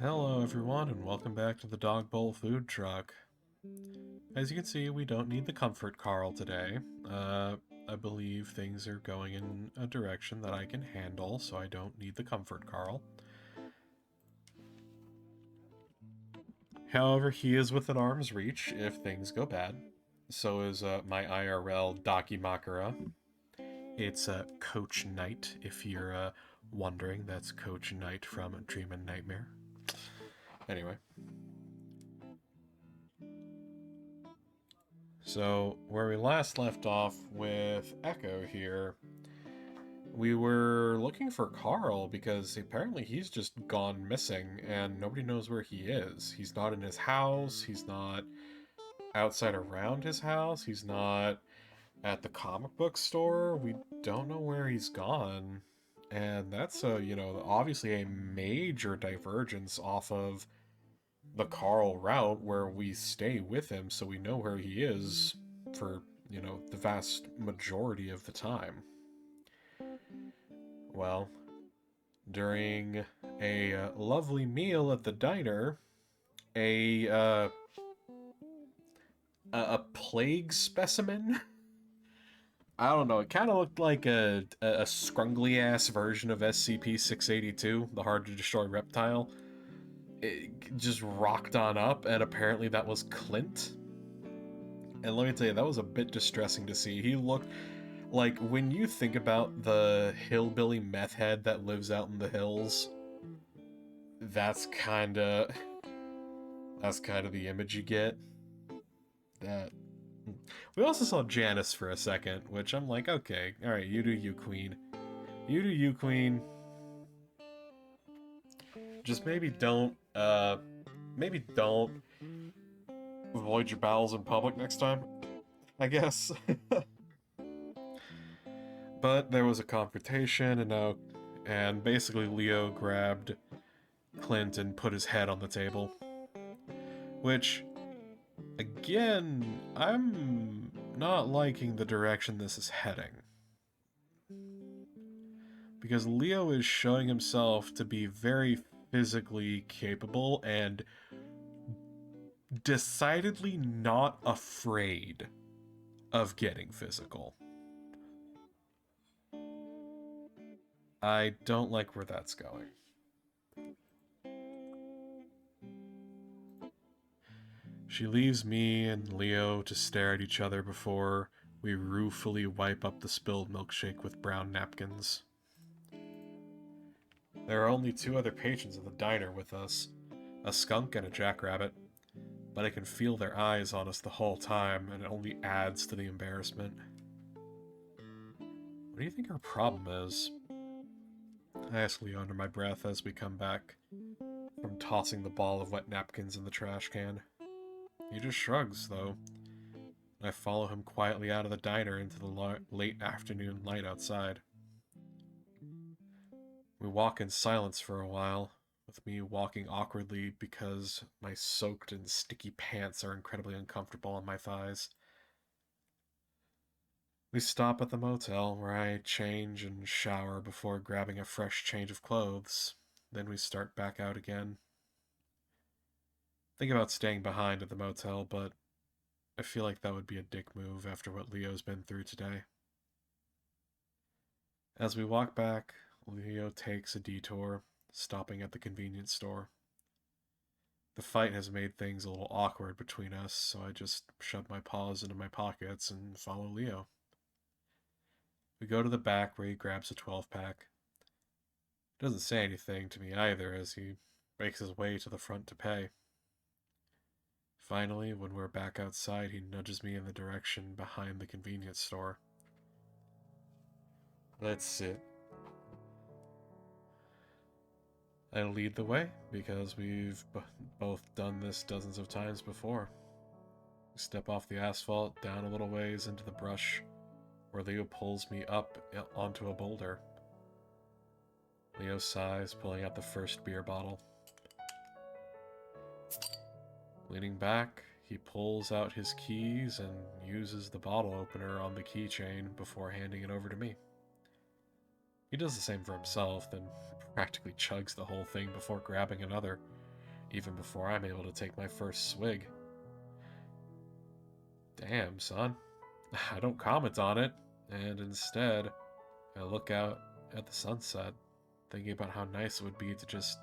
Hello everyone and welcome back to the Dog Bowl Food Truck. As you can see, we don't need the Comfort Carl today. I believe things are going in a direction that I can handle, so I don't need the Comfort Carl. However, he is within arm's reach if things go bad. So is my IRL Dakimakura. It's Coach Knight, if you're wondering. That's Coach Knight from Dream and Nightmare. Anyway. So, where we last left off with Echo here, we were looking for Carl because apparently he's just gone missing and nobody knows where he is. He's not in his house, he's not outside around his house, he's not at the comic book store. We don't know where he's gone. And that's obviously a major divergence off of the Carl route where we stay with him so we know where he is for, the vast majority of the time. Well, during a lovely meal at the diner, a a plague specimen. I don't know. It kind of looked like a scrungly ass version of SCP-682, the hard to destroy reptile. It just rocked on up, and apparently that was Clint. And let me tell you, that was a bit distressing to see. He looked like, when you think about the hillbilly meth head that lives out in the hills, that's kind of the image you get. That we also saw Janice for a second, which I'm like, okay, all right, you do you, Queen. You do you, Queen. Just maybe don't avoid your bowels in public next time, I guess. But there was a confrontation, and basically Leo grabbed Clint and put his head on the table. Which, again, I'm not liking the direction this is heading. Because Leo is showing himself to be very physically capable and decidedly not afraid of getting physical. I don't like where that's going. She leaves me and Leo to stare at each other before we ruefully wipe up the spilled milkshake with brown napkins. There are only two other patrons of the diner with us, a skunk and a jackrabbit, but I can feel their eyes on us the whole time, and it only adds to the embarrassment. What do you think our problem is? I ask Leo under my breath as we come back from tossing the ball of wet napkins in the trash can. He just shrugs, though. I follow him quietly out of the diner into the late afternoon light outside. We walk in silence for a while, with me walking awkwardly because my soaked and sticky pants are incredibly uncomfortable on my thighs. We stop at the motel where I change and shower before grabbing a fresh change of clothes. Then we start back out again. Think about staying behind at the motel, but I feel like that would be a dick move after what Leo's been through today. As we walk back, Leo takes a detour, stopping at the convenience store. The fight has made things a little awkward between us, so I just shove my paws into my pockets and follow Leo. We go to the back where he grabs a 12-pack. He doesn't say anything to me either as he makes his way to the front to pay. Finally, when we're back outside, he nudges me in the direction behind the convenience store. Let's sit. I lead the way because we've both done this dozens of times before. We step off the asphalt, down a little ways into the brush, where Leo pulls me up onto a boulder. Leo sighs, pulling out the first beer bottle. Leaning back, he pulls out his keys and uses the bottle opener on the keychain before handing it over to me. He does the same for himself, then practically chugs the whole thing before grabbing another. even before I'm able to take my first swig. Damn, son. I don't comment on it, and instead, I look out at the sunset, thinking about how nice it would be to just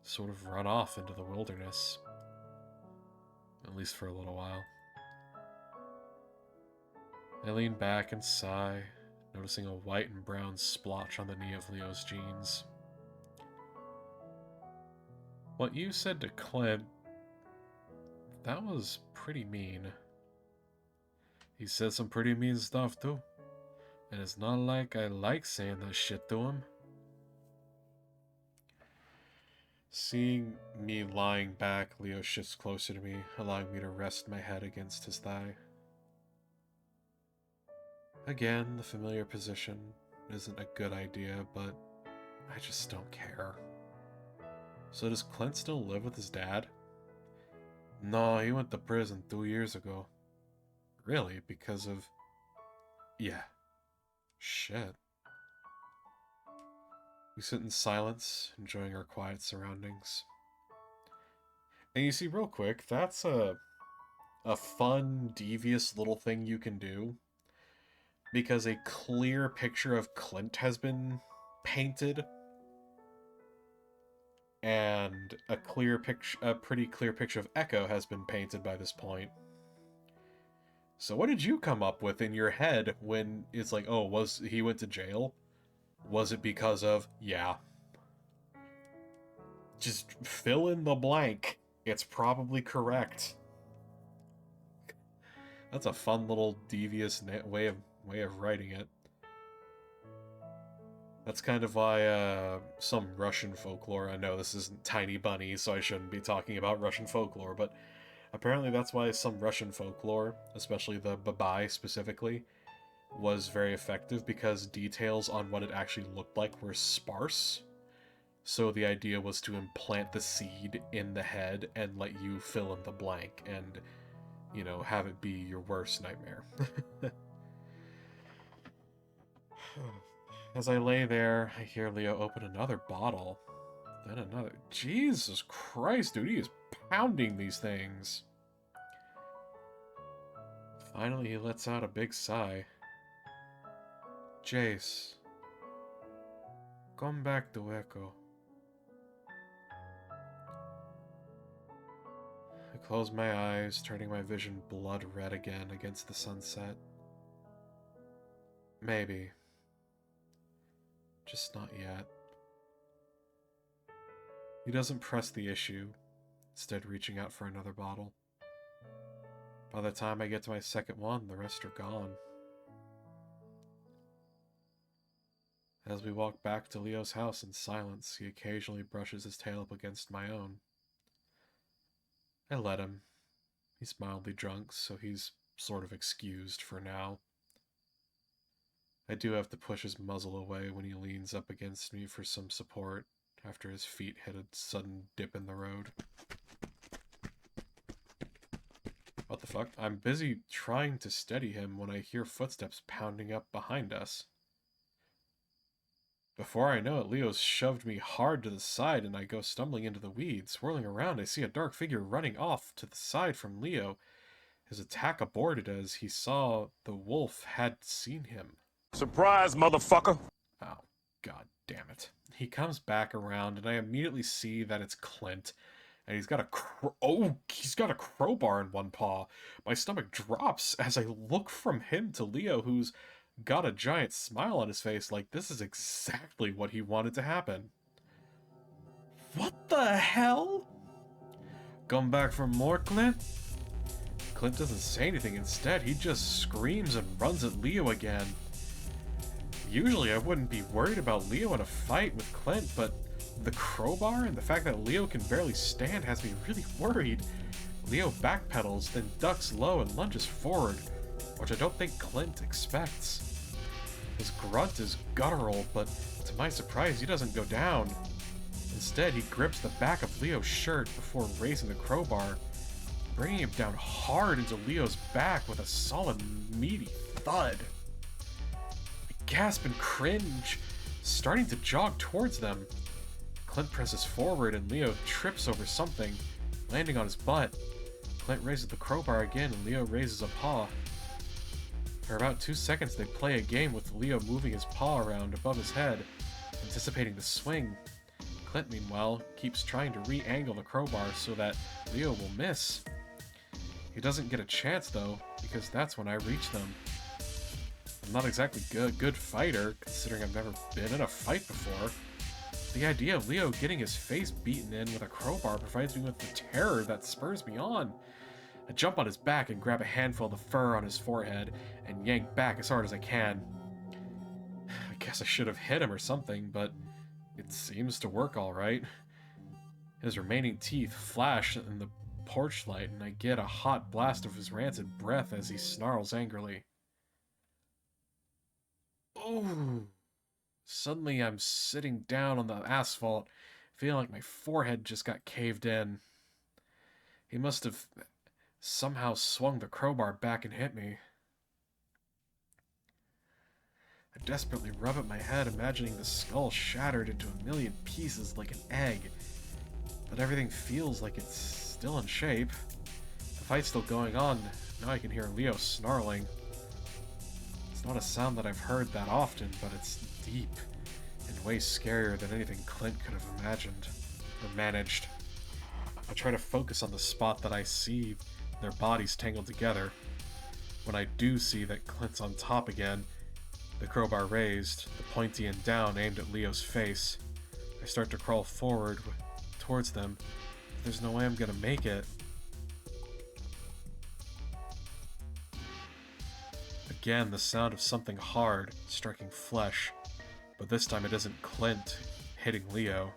sort of run off into the wilderness. At least for a little while. I lean back and sigh, noticing a white and brown splotch on the knee of Leo's jeans. What you said to Clint, that was pretty mean. He said some pretty mean stuff too, and it's not like I like saying that shit to him. Seeing me lying back, Leo shifts closer to me, allowing me to rest my head against his thigh. Again, the familiar position isn't a good idea, but I just don't care. So does Clint still live with his dad? No, he went to prison 2 years ago. Really? Because of... Yeah. Shit. We sit in silence, enjoying our quiet surroundings. And you see, real quick, that's a fun, devious little thing you can do. Because a clear picture of Clint has been painted. And a pretty clear picture of Echo has been painted by this point. So what did you come up with in your head when it's like, oh, was he went to jail? Was it because of... Yeah. Just fill in the blank. It's probably correct. That's a fun little devious way of writing it. That's kind of why some Russian folklore... I know this isn't Tiny Bunny, so I shouldn't be talking about Russian folklore, but apparently that's why some Russian folklore, especially the babai specifically, was very effective, because details on what it actually looked like were sparse. So the idea was to implant the seed in the head and let you fill in the blank and, you know, have it be your worst nightmare. As I lay there, I hear Leo open another bottle. Then another. Jesus Christ, dude, he is pounding these things. Finally, he lets out a big sigh. Jace, come back to Echo. I close my eyes, turning my vision blood red again against the sunset. Maybe. Just not yet. He doesn't press the issue, instead reaching out for another bottle. By the time I get to my second one, the rest are gone. As we walk back to Leo's house in silence, he occasionally brushes his tail up against my own. I let him. He's mildly drunk, so he's sort of excused for now. I do have to push his muzzle away when he leans up against me for some support after his feet hit a sudden dip in the road. What the fuck? I'm busy trying to steady him when I hear footsteps pounding up behind us. Before I know it, Leo's shoved me hard to the side and I go stumbling into the weeds. Swirling around, I see a dark figure running off to the side from Leo. His attack aborted as he saw the wolf had seen him. Surprise, motherfucker! Oh, god damn it. He comes back around and I immediately see that it's Clint. And he's got he's got a crowbar in one paw. My stomach drops as I look from him to Leo, who's got a giant smile on his face, like this is exactly what he wanted to happen. What the hell? Come back for more, Clint? Clint doesn't say anything. Instead, he just screams and runs at Leo again. Usually I wouldn't be worried about Leo in a fight with Clint, but the crowbar and the fact that Leo can barely stand has me really worried. Leo backpedals, then ducks low and lunges forward, which I don't think Clint expects. His grunt is guttural, but to my surprise, he doesn't go down. Instead, he grips the back of Leo's shirt before raising the crowbar, bringing him down hard into Leo's back with a solid, meaty thud. I gasp and cringe, starting to jog towards them. Clint presses forward and Leo trips over something, landing on his butt. Clint raises the crowbar again and Leo raises a paw. For about 2 seconds they play a game with Leo moving his paw around above his head, anticipating the swing. Clint, meanwhile, keeps trying to re-angle the crowbar so that Leo will miss. He doesn't get a chance though, because that's when I reach them. I'm not exactly a good fighter, considering I've never been in a fight before. The idea of Leo getting his face beaten in with a crowbar provides me with the terror that spurs me on. I jump on his back and grab a handful of the fur on his forehead and yank back as hard as I can. I guess I should have hit him or something, but it seems to work alright. His remaining teeth flash in the porch light and I get a hot blast of his rancid breath as he snarls angrily. Ooh. Suddenly I'm sitting down on the asphalt, feeling like my forehead just got caved in. He must have somehow swung the crowbar back and hit me. I desperately rub at my head, imagining the skull shattered into a million pieces like an egg. But everything feels like it's still in shape. The fight's still going on. Now I can hear Leo snarling. It's not a sound that I've heard that often, but it's deep and way scarier than anything Clint could have imagined or managed. I try to focus on the spot that I see their bodies tangled together. When I do see that Clint's on top again, the crowbar raised, the pointy end down aimed at Leo's face, I start to crawl forward towards them, but there's no way I'm gonna make it. Again, the sound of something hard striking flesh, but this time it isn't Clint hitting Leo.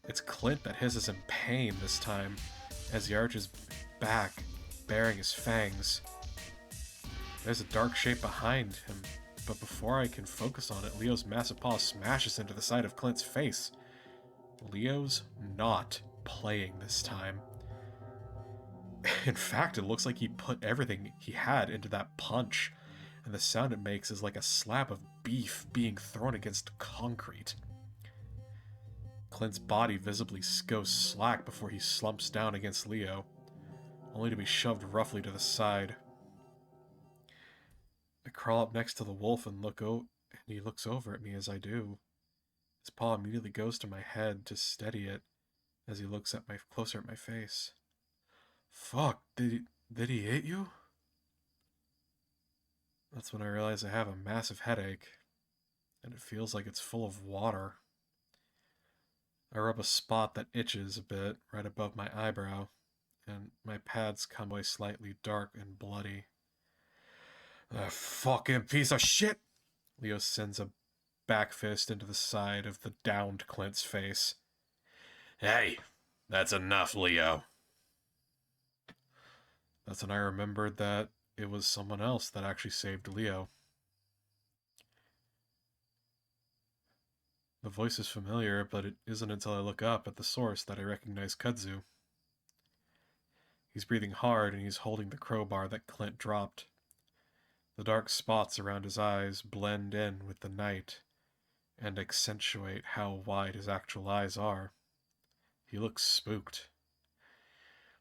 It's Clint that hisses in pain this time, as he arches back, baring his fangs. There's a dark shape behind him, but before I can focus on it, Leo's massive paw smashes into the side of Clint's face. Leo's not playing this time. In fact, it looks like he put everything he had into that punch, and the sound it makes is like a slab of beef being thrown against concrete. Clint's body visibly goes slack before he slumps down against Leo, only to be shoved roughly to the side. I crawl up next to the wolf and he looks over at me as I do. His paw immediately goes to my head to steady it as he looks at closer at my face. Fuck, did he hit you? That's when I realize I have a massive headache, and it feels like it's full of water. I rub a spot that itches a bit right above my eyebrow, and my pads come away slightly dark and bloody. That fucking piece of shit! Leo sends a back fist into the side of the downed Clint's face. Hey, that's enough, Leo. That's when I remembered that it was someone else that actually saved Leo. The voice is familiar, but it isn't until I look up at the source that I recognize Kudzu. He's breathing hard and he's holding the crowbar that Clint dropped. The dark spots around his eyes blend in with the night and accentuate how wide his actual eyes are. He looks spooked.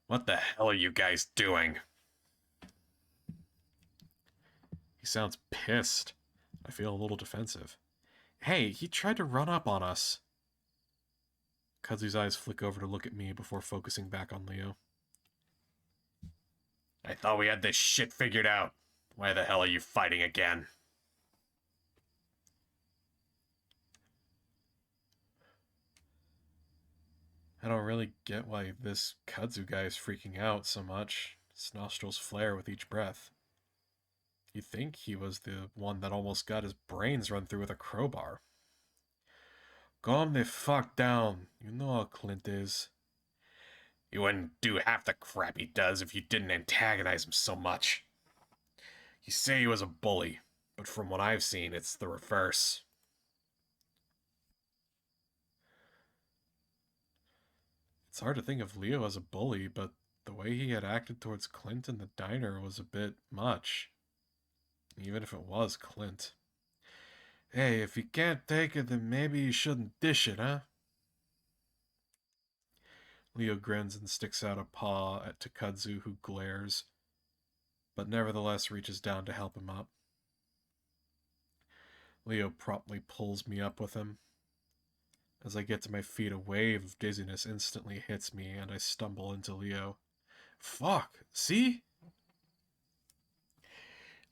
What the hell are you guys doing? He sounds pissed. I feel a little defensive. Hey, he tried to run up on us. Kudzu's eyes flick over to look at me before focusing back on Leo. I thought we had this shit figured out. Why the hell are you fighting again? I don't really get why this Kudzu guy is freaking out so much. His nostrils flare with each breath. You'd think he was the one that almost got his brains run through with a crowbar. Calm the fuck down. You know how Clint is. You wouldn't do half the crap he does if you didn't antagonize him so much. You say he was a bully, but from what I've seen, it's the reverse. It's hard to think of Leo as a bully, but the way he had acted towards Clint in the diner was a bit much. Even if it was Clint. Hey, if you can't take it, then maybe you shouldn't dish it, huh? Leo grins and sticks out a paw at Takudzu, who glares, but nevertheless reaches down to help him up. Leo promptly pulls me up with him. As I get to my feet, a wave of dizziness instantly hits me, and I stumble into Leo. Fuck! See?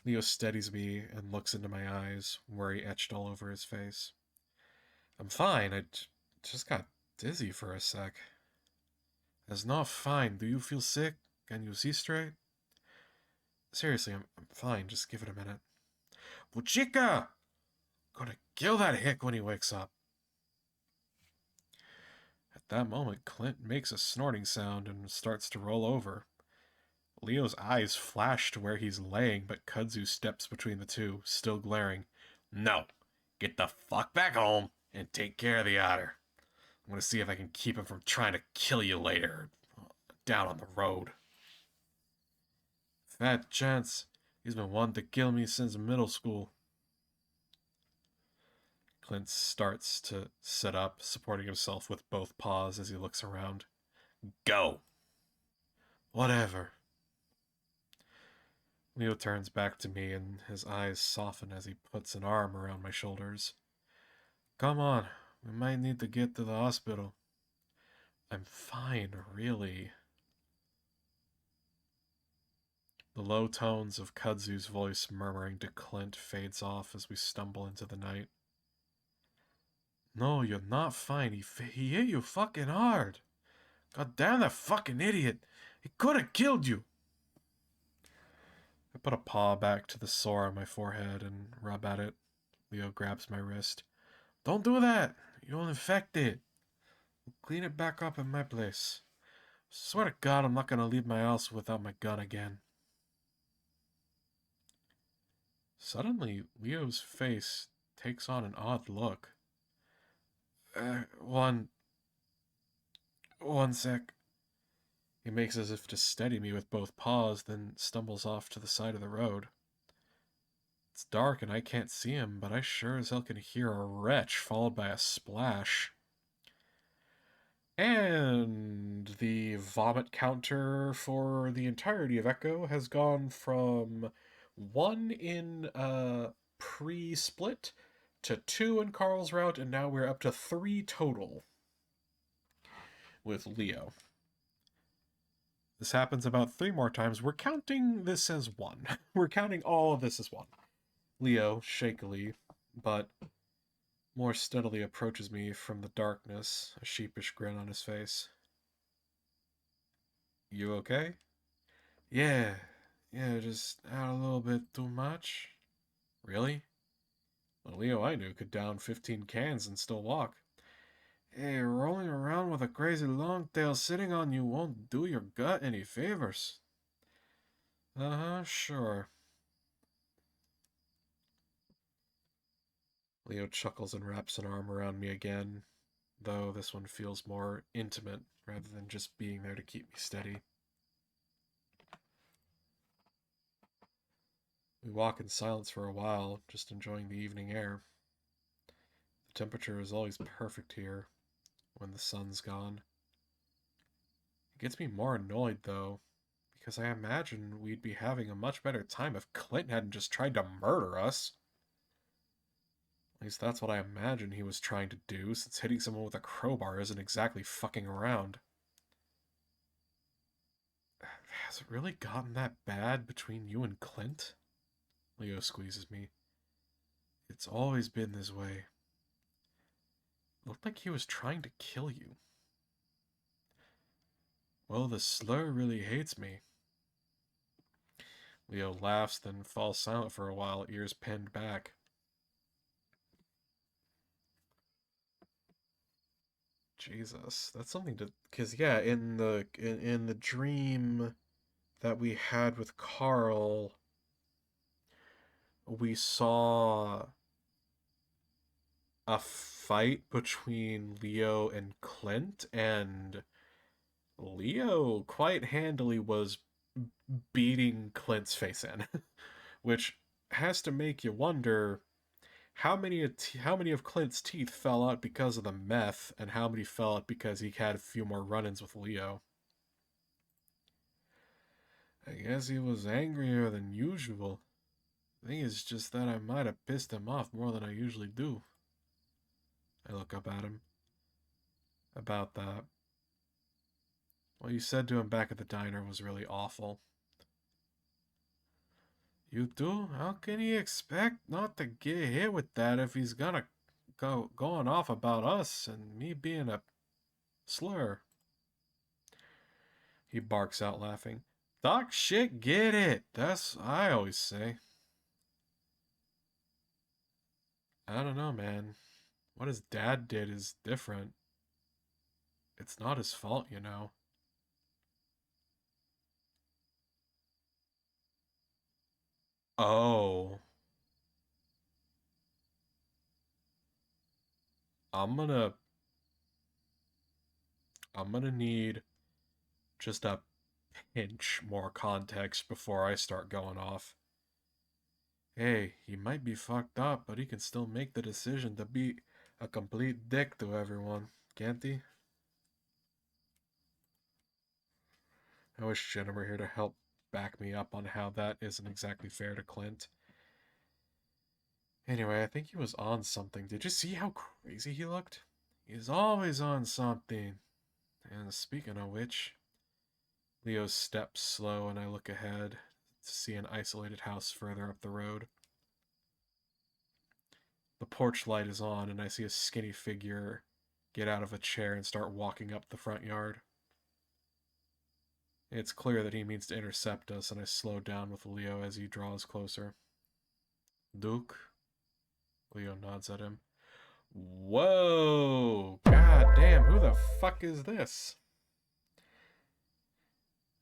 Leo steadies me and looks into my eyes, worry etched all over his face. I'm fine, just got dizzy for a sec. That's not fine. Do you feel sick? Can you see straight? Seriously, I'm fine. Just give it a minute. Puchica! Gonna kill that hick when he wakes up. At that moment, Clint makes a snorting sound and starts to roll over. Leo's eyes flash to where he's laying, but Kudzu steps between the two, still glaring. No! Get the fuck back home and take care of the otter. I'm gonna see if I can keep him from trying to kill you later. Down on the road. Fat chance. He's been wanting to kill me since middle school. Clint starts to sit up, supporting himself with both paws as he looks around. Go! Whatever. Leo turns back to me and his eyes soften as he puts an arm around my shoulders. Come on, we might need to get to the hospital. I'm fine, really. The low tones of Kudzu's voice murmuring to Clint fades off as we stumble into the night. No, you're not fine. He hit you fucking hard. God damn that fucking idiot. He could have killed you. I put a paw back to the sore on my forehead and rub at it. Leo grabs my wrist. Don't do that. You'll infect it. We'll clean it back up in my place. Swear to God, I'm not gonna leave my house without my gun again. Suddenly, Leo's face takes on an odd look. One sec. He makes as if to steady me with both paws, then stumbles off to the side of the road. It's dark and I can't see him, but I sure as hell can hear a retch followed by a splash. And the vomit counter for the entirety of Echo has gone from 1 in pre-split to 2 in Carl's route, and now we're up to 3 total with Leo. This happens about 3 more times. We're counting this as 1. We're counting all of this as 1. Leo, shakily, but more steadily approaches me from the darkness, a sheepish grin on his face. You okay? Yeah, just out a little bit too much. Really? The Leo I knew could down 15 cans and still walk. Hey, rolling around with a crazy long tail sitting on you won't do your gut any favors. Uh-huh, sure. Leo chuckles and wraps an arm around me again, though this one feels more intimate rather than just being there to keep me steady. We walk in silence for a while, just enjoying the evening air. The temperature is always perfect here when the sun's gone. It gets me more annoyed, though, because I imagine we'd be having a much better time if Clint hadn't just tried to murder us. At least that's what I imagine he was trying to do, since hitting someone with a crowbar isn't exactly fucking around. Has it really gotten that bad between you and Clint? Leo squeezes me. It's always been this way. Looked like he was trying to kill you. Well, the slur really hates me. Leo laughs, then falls silent for a while, ears pinned back. Jesus, that's something to... Because, yeah, in the dream that we had with Carl, we saw a fight between Leo and Clint, and Leo quite handily was beating Clint's face in, which has to make you wonder how many of Clint's teeth fell out because of the meth, and how many fell out because he had a few more run-ins with Leo? I guess he was angrier than usual. The thing is just that I might have pissed him off more than I usually do. I look up at him. About that. What you said to him back at the diner was really awful. You do? How can he expect not to get hit with that if he's gonna going off about us and me being a slur? He barks out laughing. Talk shit, get it. That's I always say. I don't know, man. What his dad did is different. It's not his fault, you know. Oh, I'm gonna I'm gonna need just a pinch more context before I start going off. Hey, he might be fucked up, but he can still make the decision to be a complete dick to everyone, can't he? I wish Jenna were here to help back me up on how that isn't exactly fair to Clint. Anyway, I think he was on something. Did you see how crazy he looked? He's always on something. And speaking of which, Leo's steps slow and I look ahead to see an isolated house further up the road. The porch light is on and I see a skinny figure get out of a chair and start walking up the front yard. It's clear that he means to intercept us, and I slow down with Leo as he draws closer. Duke? Leo nods at him. Whoa! God damn, who the fuck is this?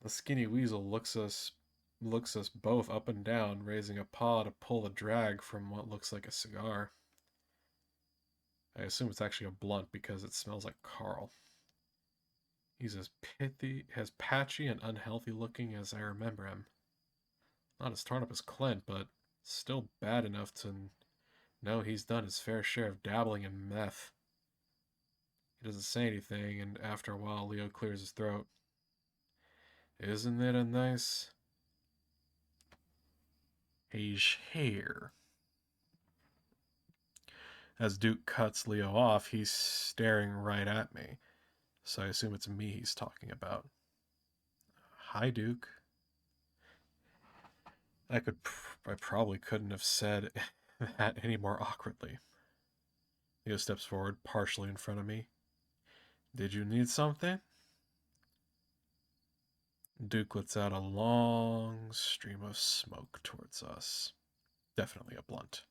The skinny weasel looks us both up and down, raising a paw to pull the drag from what looks like a cigar. I assume it's actually a blunt because it smells like Carl. He's as patchy and unhealthy looking as I remember him. Not as torn up as Clint, but still bad enough to know he's done his fair share of dabbling in meth. He doesn't say anything, and after a while, Leo clears his throat. Isn't it a nice... He's here. As Duke cuts Leo off, he's staring right at me, so I assume it's me he's talking about. Hi, Duke. I probably couldn't have said that any more awkwardly. Leo steps forward, partially in front of me. Did you need something? Duke lets out a long stream of smoke towards us. Definitely a blunt.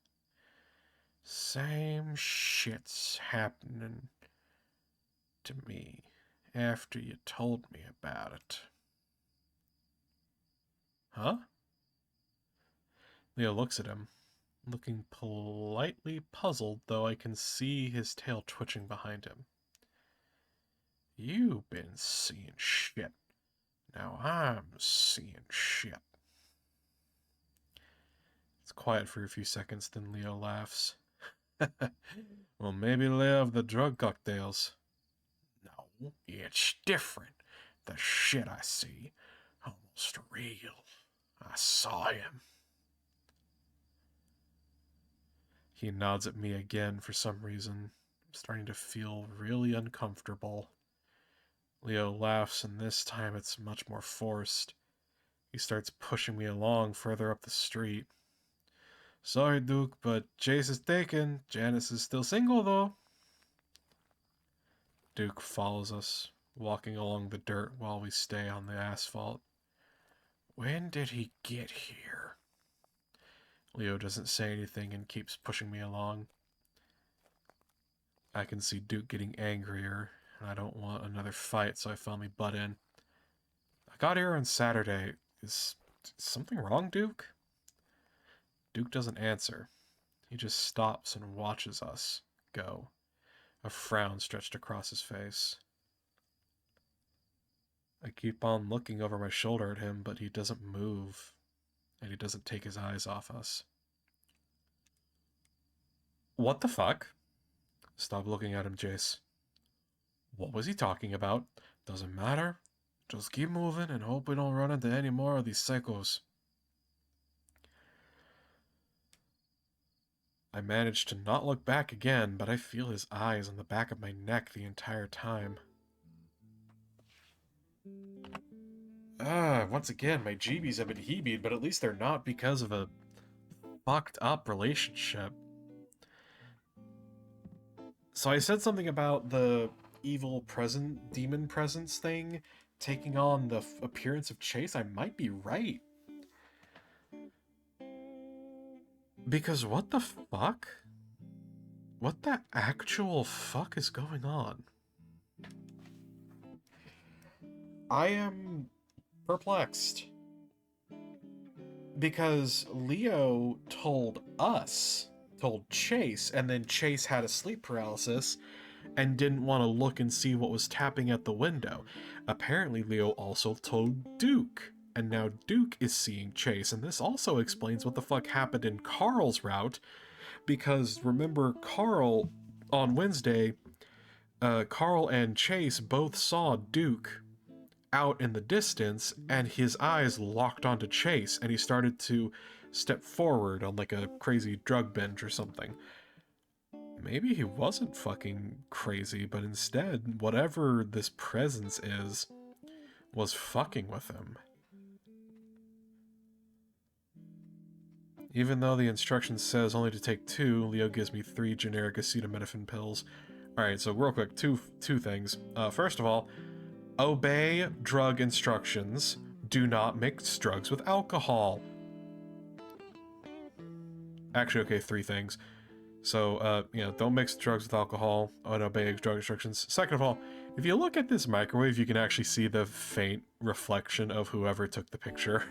Same shit's happening to me after you told me about it. Huh? Leo looks at him, looking politely puzzled, though I can see his tail twitching behind him. You've been seeing shit. Now I'm seeing shit. It's quiet for a few seconds, then Leo laughs. Well, maybe live the drug cocktails. No, it's different. The shit I see, almost real. I saw him. He nods at me again for some reason. I'm starting to feel really uncomfortable. Leo laughs, and this time it's much more forced. He starts pushing me along further up the street. Sorry, Duke, but Chase is taken. Janice is still single, though. Duke follows us, walking along the dirt while we stay on the asphalt. When did he get here? Leo doesn't say anything and keeps pushing me along. I can see Duke getting angrier, and I don't want another fight, so I finally butt in. I got here on Saturday. Is something wrong, Duke? Duke doesn't answer. He just stops and watches us go, a frown stretched across his face. I keep on looking over my shoulder at him, but he doesn't move, and he doesn't take his eyes off us. What the fuck? Stop looking at him, Jace. What was he talking about? Doesn't matter. Just keep moving and hope we don't run into any more of these psychos. I managed to not look back again, but I feel his eyes on the back of my neck the entire time. Once again, my GBs have been heebied, but at least they're not because of a fucked up relationship. So I said something about the evil demon presence thing taking on the appearance of Chase. I might be right. Because what the fuck? What the actual fuck is going on? I am perplexed. Because Leo told Chase, and then Chase had a sleep paralysis and didn't want to look and see what was tapping at the window. Apparently, Leo also told Duke, and now Duke is seeing Chase, and this also explains what the fuck happened in Carl's route, because remember, Carl, on Wednesday, Carl and Chase both saw Duke out in the distance, and his eyes locked onto Chase, and he started to step forward on like a crazy drug binge or something. Maybe he wasn't fucking crazy, but instead, whatever this presence is, was fucking with him. Even though the instruction says only to take 2, Leo gives me 3 generic acetaminophen pills. Alright, so real quick, two things. First of all, obey drug instructions. Do not mix drugs with alcohol. Actually, okay, 3 things. So, don't mix drugs with alcohol and obey drug instructions. Second of all, if you look at this microwave, you can actually see the faint reflection of whoever took the picture.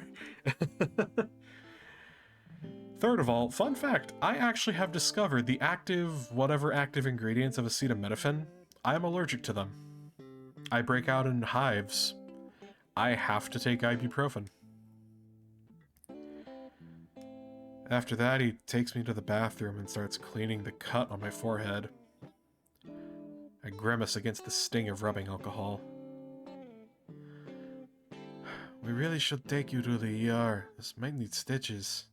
Third of all, fun fact, I actually have discovered the whatever active ingredients of acetaminophen, I am allergic to them. I break out in hives. I have to take ibuprofen. After that, he takes me to the bathroom and starts cleaning the cut on my forehead. I grimace against the sting of rubbing alcohol. We really should take you to the ER. This might need stitches.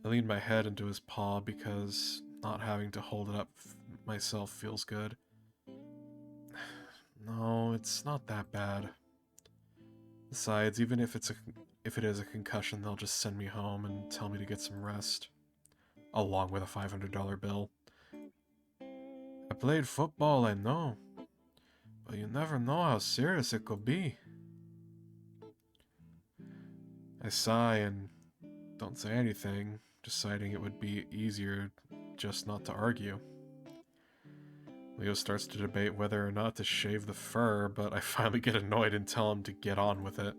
I lean my head into his paw because not having to hold it up myself feels good. No, it's not that bad. Besides, even if it is a concussion, they'll just send me home and tell me to get some rest. Along with a $500 bill. I played football, I know. But you never know how serious it could be. I sigh and don't say anything, deciding it would be easier just not to argue. Leo starts to debate whether or not to shave the fur, but I finally get annoyed and tell him to get on with it.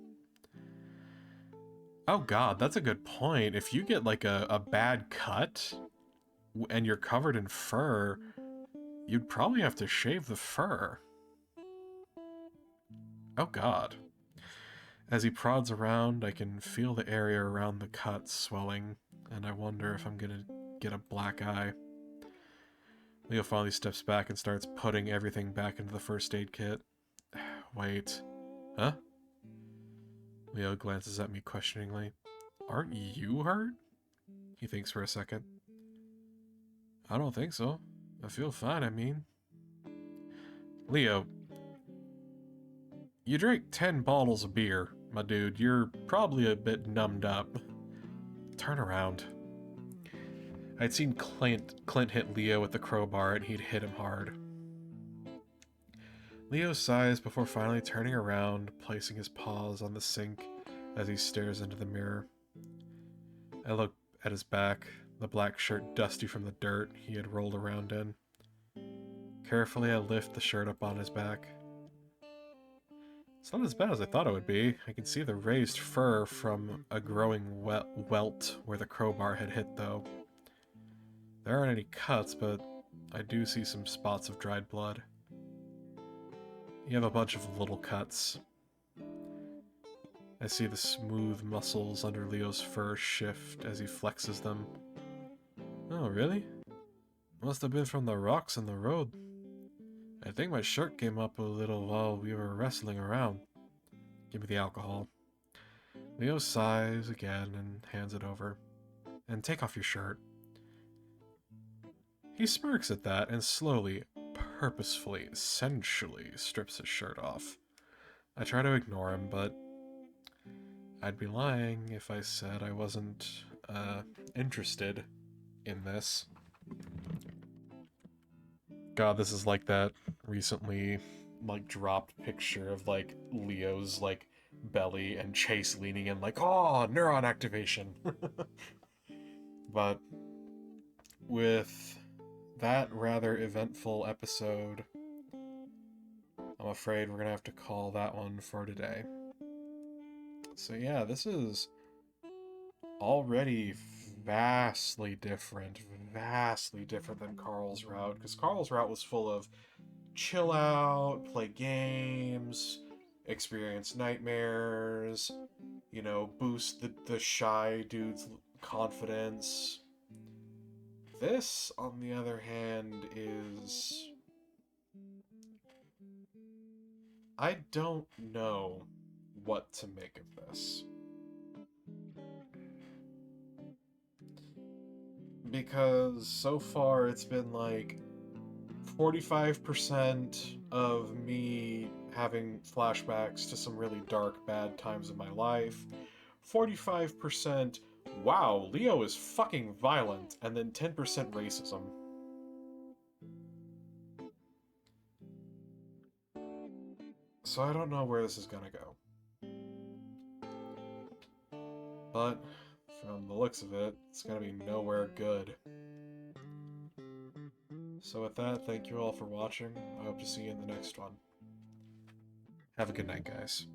Oh god, that's a good point. If you get like a bad cut and you're covered in fur, you'd probably have to shave the fur. Oh god. As he prods around, I can feel the area around the cut swelling, and I wonder if I'm gonna get a black eye. Leo finally steps back and starts putting everything back into the first aid kit. Wait. Huh? Leo glances at me questioningly. Aren't you hurt? He thinks for a second. I don't think so. I feel fine, I mean. Leo, you drink 10 bottles of beer, my dude. You're probably a bit numbed up. Turn around. I'd seen Clint hit Leo with the crowbar and he'd hit him hard. Leo sighs before finally turning around, placing his paws on the sink as he stares into the mirror. I look at his back, the black shirt dusty from the dirt he had rolled around in. Carefully, I lift the shirt up on his back. It's not as bad as I thought it would be. I can see the raised fur from a growing welt where the crowbar had hit, though. There aren't any cuts, but I do see some spots of dried blood. You have a bunch of little cuts. I see the smooth muscles under Leo's fur shift as he flexes them. Oh, really? Must have been from the rocks in the road. I think my shirt came up a little while we were wrestling around. Give me the alcohol. Leo sighs again and hands it over. And take off your shirt. He smirks at that and slowly, purposefully, sensually strips his shirt off. I try to ignore him, but I'd be lying if I said I wasn't, interested in this. God, this is like that recently, like, dropped picture of, like, Leo's, like, belly and Chase leaning in, like, oh, neuron activation. But with that rather eventful episode, I'm afraid we're gonna have to call that one for today. So yeah, this is already vastly different than Carl's route, because Carl's route was full of chill out, play games, experience nightmares, you know, boost the shy dude's confidence. This, on the other hand, is... I don't know what to make of this. Because so far it's been like 45% of me having flashbacks to some really dark, bad times in my life. 45%, wow, Leo is fucking violent. And then 10% racism. So I don't know where this is gonna go. But from the looks of it, it's gonna be nowhere good. So with that, thank you all for watching. I hope to see you in the next one. Have a good night, guys.